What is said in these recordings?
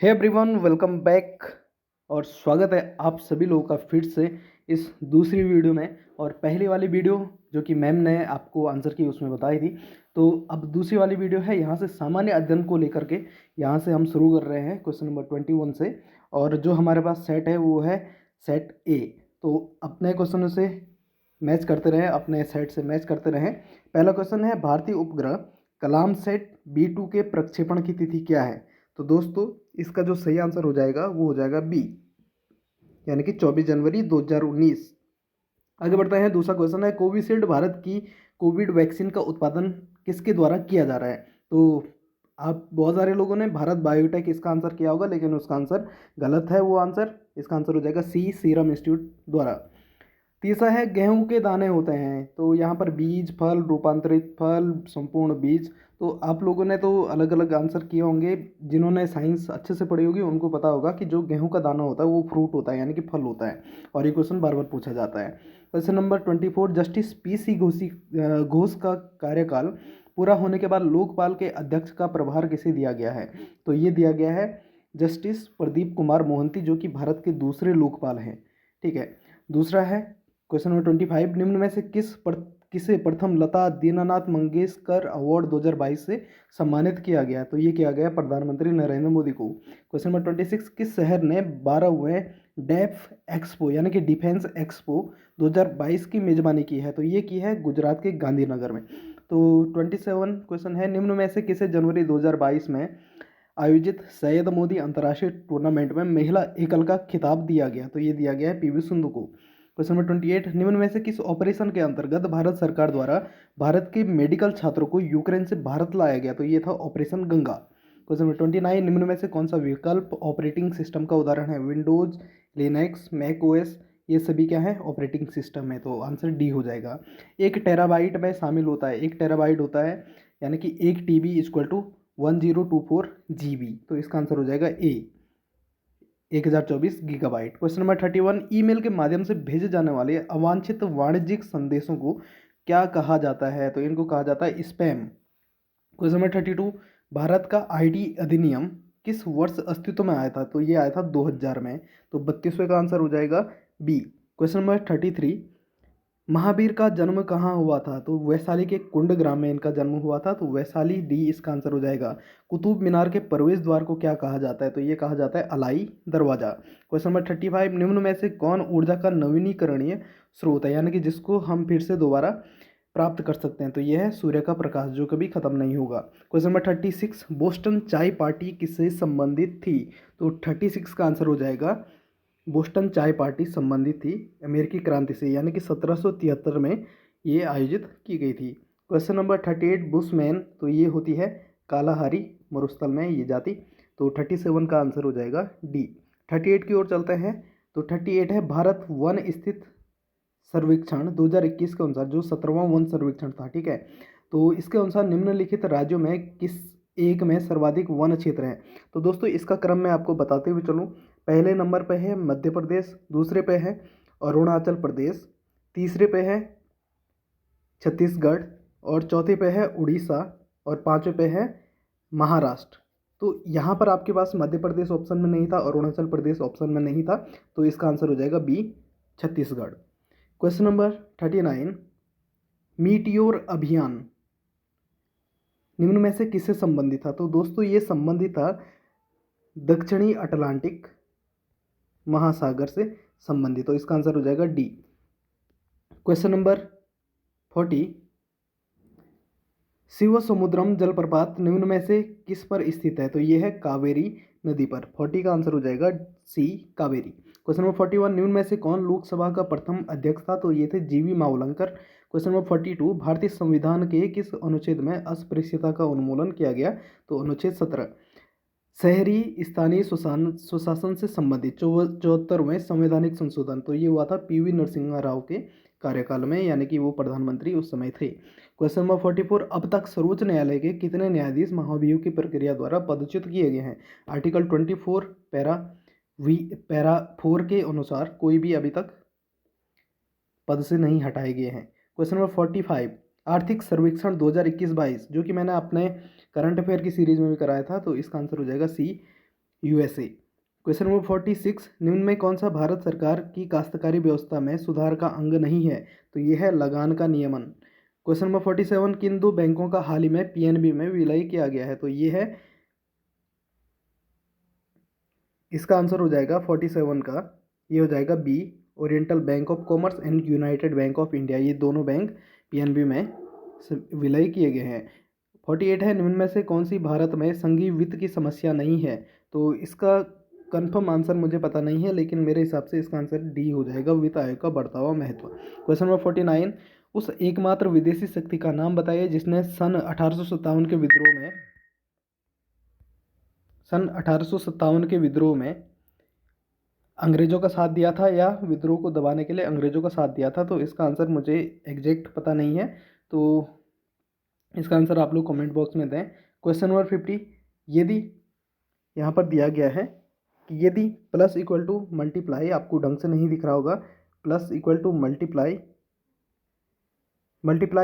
Hey everyone, welcome back और स्वागत है आप सभी लोगों का फिर से इस दूसरी वीडियो में। और पहली वाली वीडियो जो कि मैम ने आपको आंसर की उसमें बताई थी, तो अब दूसरी वाली वीडियो है यहाँ से सामान्य अध्ययन को लेकर के। यहाँ से हम शुरू कर रहे हैं क्वेश्चन नंबर 21 से, और जो हमारे पास सेट है वो है सेट ए। तो अपने क्वेश्चनों से मैच करते रहें, अपने सेट से मैच करते रहें। पहला क्वेश्चन है, भारतीय उपग्रह कलाम सेट B2 के प्रक्षेपण की तिथि क्या है? तो दोस्तों इसका जो सही आंसर हो जाएगा वो हो जाएगा बी, यानी कि 24 जनवरी 2019। आगे बढ़ते हैं। दूसरा क्वेश्चन है, कोविशील्ड भारत की कोविड वैक्सीन का उत्पादन किसके द्वारा किया जा रहा है? तो आप बहुत सारे लोगों ने भारत बायोटेक इसका आंसर किया होगा, लेकिन उसका आंसर गलत है। वो आंसर, इसका आंसर हो जाएगा सी, सीरम इंस्टीट्यूट द्वारा। तीसरा है, गेहूं के दाने होते हैं, तो यहाँ पर बीज, फल, रूपांतरित फल, संपूर्ण बीज। तो आप लोगों ने तो अलग अलग आंसर किए होंगे। जिन्होंने साइंस अच्छे से पढ़ी होगी उनको पता होगा कि जो गेहूं का दाना होता है वो फ्रूट होता है, यानी कि फल होता है। और ये क्वेश्चन बार बार पूछा जाता है। Question number 24, justice PC Ghosh का कार्यकाल पूरा होने के बाद लोकपाल के अध्यक्ष का प्रभार किसे दिया गया है? तो ये दिया गया है जस्टिस प्रदीप कुमार मोहंती, जो कि भारत के दूसरे लोकपाल हैं। ठीक है। दूसरा है क्वेश्चन नंबर 25, निम्न में से किसे प्रथम लता दीनानाथ मंगेशकर अवार्ड 2022 से सम्मानित किया गया? तो ये किया गया प्रधानमंत्री नरेंद्र मोदी को। क्वेश्चन नंबर 26, किस शहर ने 12वें डेफ एक्सपो यानी कि डिफेंस एक्सपो 2022 की मेजबानी की है? तो ये की है गुजरात के गांधीनगर में। तो 27 क्वेश्चन है, निम्न में से किसे जनवरी 2022 में आयोजित सैयद मोदी अंतर्राष्ट्रीय टूर्नामेंट में महिला एकल का खिताब दिया गया? तो ये दिया गया है PV सिंधु को। क्वेश्चन नंबर 28, निम्न में से किस ऑपरेशन के अंतर्गत भारत सरकार द्वारा भारत के मेडिकल छात्रों को यूक्रेन से भारत लाया गया? तो ये था ऑपरेशन गंगा। क्वेश्चन नंबर 29, निम्न में से कौन सा विकल्प ऑपरेटिंग सिस्टम का उदाहरण है? विंडोज, लिनक्स, मैक OS, ये सभी क्या है? ऑपरेटिंग सिस्टम है। तो आंसर डी हो जाएगा। 1 टेराबाइट में शामिल होता है, 1 टेराबाइट होता है यानी कि 1 TB इक्वल टू 1024 GB। तो इसका आंसर हो जाएगा ए, 1024 GB। क्वेश्चन नंबर 31, ईमेल के माध्यम से भेजे जाने वाले अवांछित वाणिज्यिक संदेशों को क्या कहा जाता है? तो इनको कहा जाता है स्पैम। क्वेश्चन नंबर 32, भारत का ID अधिनियम किस वर्ष अस्तित्व में आया था? तो ये आया था 2000 में। तो 32वें का आंसर हो जाएगा बी। क्वेश्चन नंबर 33, महावीर का जन्म कहाँ हुआ था? तो वैशाली के कुंड ग्राम में इनका जन्म हुआ था। तो वैशाली, डी इसका आंसर हो जाएगा। कुतुब मीनार के प्रवेश द्वार को क्या कहा जाता है? तो ये कहा जाता है अलाई दरवाजा। क्वेश्चन नंबर 35, निम्न में से कौन ऊर्जा का नवीनीकरणीय स्रोत है, यानी कि जिसको हम फिर से दोबारा प्राप्त कर सकते हैं? तो यह है सूर्य का प्रकाश, जो कभी खत्म नहीं होगा। क्वेश्चन नंबर 36, बोस्टन चाय पार्टी किससे संबंधित थी? तो 36 का आंसर हो जाएगा बोस्टन चाय पार्टी संबंधित थी अमेरिकी क्रांति से, यानी कि 1773 में ये आयोजित की गई थी। क्वेश्चन नंबर 38, बुशमैन, तो ये होती है कालाहारी मरुस्थल में ये जाति। तो 37 का आंसर हो जाएगा डी। 38 की ओर चलते हैं। तो 38 है, भारत वन स्थित सर्वेक्षण 2021 के अनुसार, जो 17वां वन सर्वेक्षण था, ठीक है, तो इसके अनुसार निम्नलिखित राज्यों में किस एक में सर्वाधिक वन क्षेत्र है? तो दोस्तों इसका क्रम मैं आपको बताते हुए चलूँ। पहले नंबर पे है मध्य प्रदेश, दूसरे पे है अरुणाचल प्रदेश, तीसरे पे है छत्तीसगढ़, और चौथे पे है उड़ीसा, और पांचवें पे है महाराष्ट्र। तो यहाँ पर आपके पास मध्य प्रदेश ऑप्शन में नहीं था, अरुणाचल प्रदेश ऑप्शन में नहीं था, तो इसका आंसर हो जाएगा B, Chhattisgarh. Question number 39, meteor अभियान निम्न में से किससे संबंधित था? तो दोस्तों ये संबंधित था दक्षिणी अटलांटिक महासागर से संबंधित। तो इसका आंसर हो जाएगा डी। क्वेश्चन नंबर 40, शिव समुद्रम जलप्रपात निम्न में से किस पर स्थित है? तो ये है कावेरी नदी पर। 40 का आंसर हो जाएगा सी, कावेरी। क्वेश्चन नंबर 41, निम्न में से कौन लोकसभा का प्रथम अध्यक्ष था? तो ये थे GV मावलंकर। क्वेश्चन नंबर 42, भारतीय संविधान के किस अनुच्छेद में अस्पृश्यता का उन्मूलन किया गया? तो अनुच्छेद 17। शहरी स्थानीय स्वशासन से संबंधित 74वें संवैधानिक संशोधन, तो ये हुआ था PV नरसिम्हा राव के कार्यकाल में, यानी कि वो प्रधानमंत्री उस समय थे। क्वेश्चन नंबर 44, अब तक सर्वोच्च न्यायालय के कितने न्यायाधीश महाभियोग की प्रक्रिया द्वारा पदच्युत किए गए हैं? आर्टिकल 24 पैरा 4 के अनुसार कोई भी अभी तक पद से नहीं हटाए गए हैं। क्वेश्चन नंबर 45, आर्थिक सर्वेक्षण 2021-22 जो कि मैंने अपने करंट अफेयर की सीरीज में भी कराया था, तो इसका आंसर हो जाएगा सी, यूएसए। क्वेश्चन नंबर 46, निम्न में कौन सा भारत सरकार की काश्तकारी व्यवस्था में सुधार का अंग नहीं है? तो ये है लगान का नियमन। क्वेश्चन नंबर 47, किन दो बैंकों का हाल ही में पीएनबी में विलय किया गया है? तो ये है, इसका आंसर हो जाएगा 47 का, ये हो जाएगा B, Oriental Bank of Commerce and United Bank of India. ये दोनों बैंक पीएनबी में विलय किए गए हैं। 48 है, निम्न में से कौन सी भारत में संघीय वित्त की समस्या नहीं है? तो इसका कंफर्म आंसर मुझे पता नहीं है, लेकिन मेरे हिसाब से इसका आंसर डी हो जाएगा, वित्त आयोग का बढ़ता हुआ महत्व। क्वेश्चन नंबर 49, उस एकमात्र विदेशी शक्ति का नाम बताइए जिसने सन 1857 के विद्रोह में अंग्रेजों का साथ दिया था, या विद्रोह को दबाने के लिए अंग्रेजों का साथ दिया था। तो इसका आंसर मुझे एग्जैक्ट पता नहीं है, तो इसका आंसर आप लोग कमेंट बॉक्स में दें। क्वेश्चन नंबर 50, यदि यहाँ पर दिया गया है कि यदि प्लस इक्वल टू मल्टीप्लाई, आपको ढंग से नहीं दिख रहा होगा, plus equal to multiply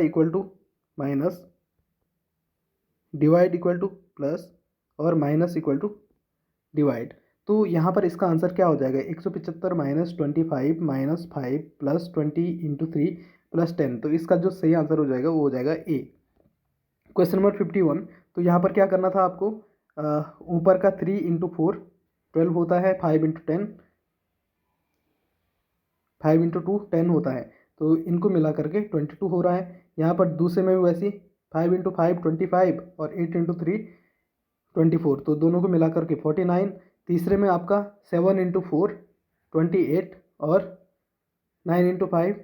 equal to minus, divide equal to plus, और माइनस इक्वल टू डिवाइड, तो यहाँ पर इसका आंसर क्या हो जाएगा? 175 minus 25 minus 5 plus 20 into 3 plus 10। तो इसका जो सही आंसर हो जाएगा वो हो जाएगा ए। क्वेश्चन नंबर 51, तो यहाँ पर क्या करना था आपको? ऊपर का 3 इंटू 4 12 होता है, 5 इंटू 10 5 इंटू 2 10 होता है, तो इनको मिला करके 22 हो रहा है। यहाँ पर दूसरे में भी वैसे 5 इंटू 5 25 और 8 इंटू 3 24, तो दोनों को मिला करके 49। तीसरे में आपका 7 इंटू 4 28 और 9 इंटू 5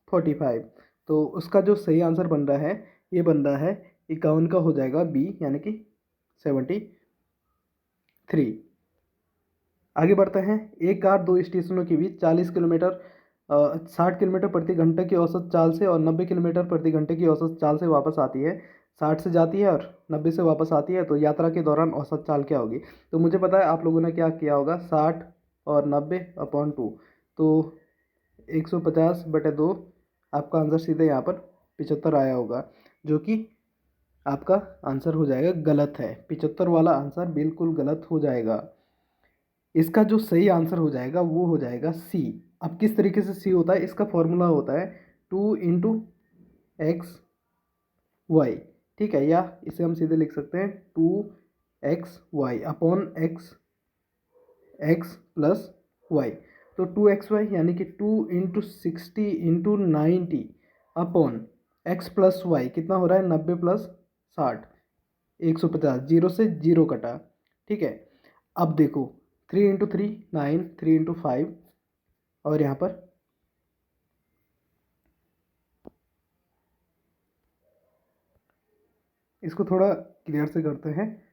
45, तो उसका जो सही आंसर बन रहा है, ये बन रहा है 51 का, हो जाएगा बी, यानी कि 73। आगे बढ़ते हैं। एक कार दो स्टेशनों के बीच 40 किलोमीटर 60 किलोमीटर प्रति घंटे की औसत चाल से और 90 किलोमीटर प्रति घंटे की औसत चाल से वापस आती है। 60 से जाती है और 90 से वापस आती है, तो यात्रा के दौरान औसत चाल क्या होगी? तो मुझे पता है आप लोगों ने क्या किया होगा, 60 और 90/2, तो 150/2, आपका आंसर सीधे यहाँ पर 75 आया होगा, जो कि आपका आंसर हो जाएगा गलत है। 75 वाला आंसर बिल्कुल गलत हो जाएगा। इसका जो सही आंसर हो जाएगा वो हो जाएगा सी। अब किस तरीके से सी होता है? इसका फॉर्मूला होता है 2 × x y, ठीक है, या इसे हम सीधे लिख सकते हैं 2xy upon x plus y। तो 2xy यानी कि 2 × 60 × 90 अपॉन x प्लस वाई, कितना हो रहा है? 90 प्लस 60, 150, जीरो से जीरो कटा, ठीक है। अब देखो 3 × 3 9, 3 × 5, और यहाँ पर इसको थोड़ा क्लियर से करते हैं।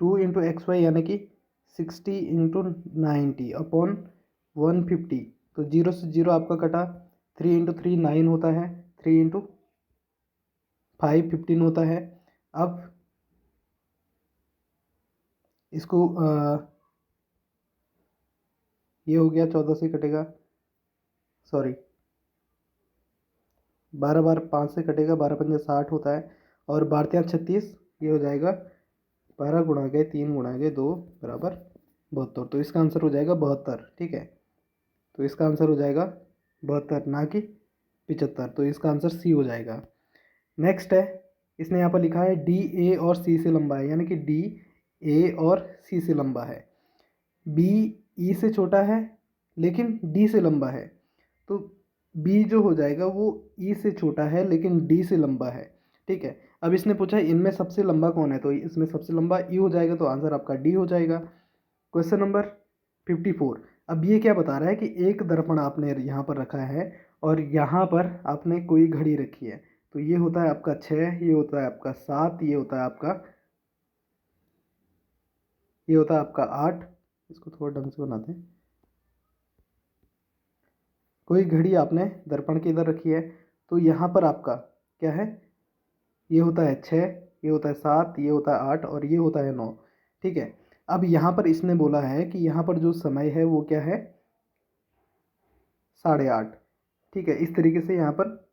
2 × xy यानी कि 60 × 90 अपॉन 150, तो जीरो से जीरो आपका कटा। 3 × 3 9 होता है, 3 × 5 15 होता है। अब इसको ये हो गया 14 से कटेगा, सॉरी 12 बार 5 से कटेगा, 12 पंजे 60 होता है, और 12 36, ये हो जाएगा 12 गुणा के 3 गुणा के 2 बराबर 72, तो इसका आंसर हो जाएगा 72, ठीक है। तो इसका आंसर हो जाएगा 72, ना कि 75, तो इसका आंसर सी हो जाएगा। नेक्स्ट है, इसने यहाँ पर लिखा है डी ए और सी से लंबा है, यानी कि डी ए और सी से लंबा है, बी ई से छोटा है लेकिन डी से लंबा है, तो बी जो हो जाएगा वो ई से छोटा है लेकिन डी से लंबा है, ठीक है। अब इसने पूछा इनमें सबसे लंबा कौन है, तो इसमें सबसे लंबा ई हो जाएगा, तो आंसर आपका डी हो जाएगा। क्वेश्चन नंबर 54, अब ये क्या बता रहा है कि एक दर्पण आपने यहाँ पर रखा है और यहाँ पर आपने कोई घड़ी रखी है, तो ये होता है आपका 6, ये होता है आपका 7, ये होता है आपका 8। इसको थोड़ा ढंग से बनाते हैं। कोई घड़ी आपने दर्पण के इधर रखी है, तो यहाँ पर आपका क्या है, ये होता है 6, ये होता है 7, ये होता है 8, और ये होता है 9, ठीक है। अब यहाँ पर इसने बोला है कि यहाँ पर जो समय है वो क्या है, 8:30, ठीक है। इस तरीके से यहाँ पर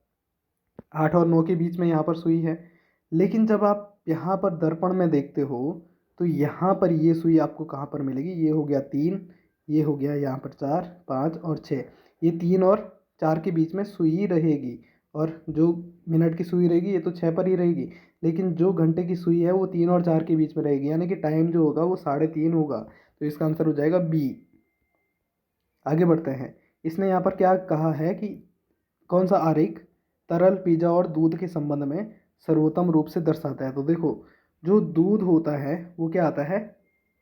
8 और 9 के बीच में यहाँ पर सुई है, लेकिन जब आप यहाँ पर दर्पण में देखते हो तो यहाँ पर ये सुई आपको कहाँ पर मिलेगी, ये हो गया 3, ये हो गया यहाँ पर 4, 5 और 6, ये 3 और 4 के बीच में सुई रहेगी। और जो मिनट की सुई रहेगी ये तो 6 पर ही रहेगी, लेकिन जो घंटे की सुई है वो 3 और 4 के बीच में रहेगी, यानी कि टाइम जो होगा वो 3.5 होगा। तो इसका आंसर हो जाएगा बी। आगे बढ़ते हैं। इसने यहाँ पर क्या कहा है कि कौन सा आरेख तरल पिज़्ज़ा और दूध के संबंध में सर्वोत्तम रूप से दर्शाता है। तो देखो, जो दूध होता है वो क्या आता है,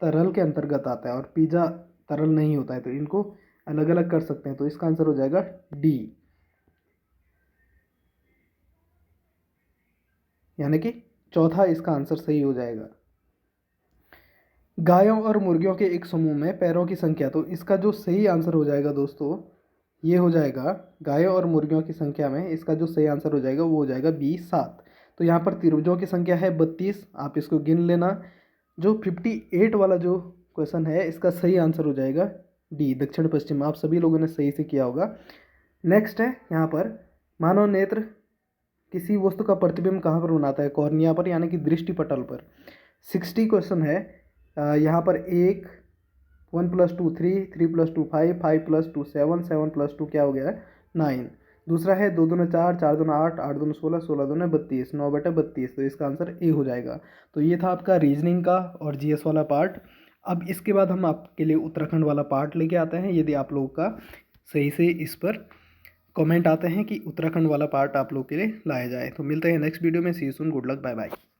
तरल के अंतर्गत आता है, और पिज़्ज़ा तरल नहीं होता है, तो इनको अलग अलग कर सकते हैं। तो इसका आंसर हो जाएगा डी, यानी कि चौथा इसका आंसर सही हो जाएगा। गायों और मुर्गियों के एक समूह में पैरों की संख्या, तो इसका जो सही आंसर हो जाएगा दोस्तों ये हो जाएगा, गायों और मुर्गियों की संख्या में इसका जो सही आंसर हो जाएगा वो हो जाएगा बी 7। तो यहाँ पर त्रिभुजों की संख्या है 32, आप इसको गिन लेना। जो 58 वाला जो क्वेश्चन है इसका सही आंसर हो जाएगा डी, दक्षिण पश्चिम। आप सभी लोगों ने सही से किया होगा। नेक्स्ट है यहाँ पर, मानव नेत्र किसी वस्तु का प्रतिबिंब कहाँ पर बनाता है, कॉर्निया पर, यानी कि दृष्टि पटल पर। 60 क्वेश्चन है। यहाँ पर 1 1 + 2 3, 3 + 2 5, 5 + 2 7, 7 + 2 क्या हो गया है 9। दूसरा है 2 दूना 4, 4 दूना 8, 8 दूना 16, 16 दूना 32, 9/32। तो इसका आंसर ए हो जाएगा। तो ये था आपका रीजनिंग का और जीएस वाला पार्ट। अब इसके बाद हम आपके लिए उत्तराखंड वाला पार्ट लेके आते हैं। यदि आप लोगों का सही से इस पर कमेंट आते हैं कि उत्तराखंड वाला पार्ट आप लोग के लिए लाया जाए। तो मिलते हैं नेक्स्ट वीडियो में। See you soon, good luck, bye bye.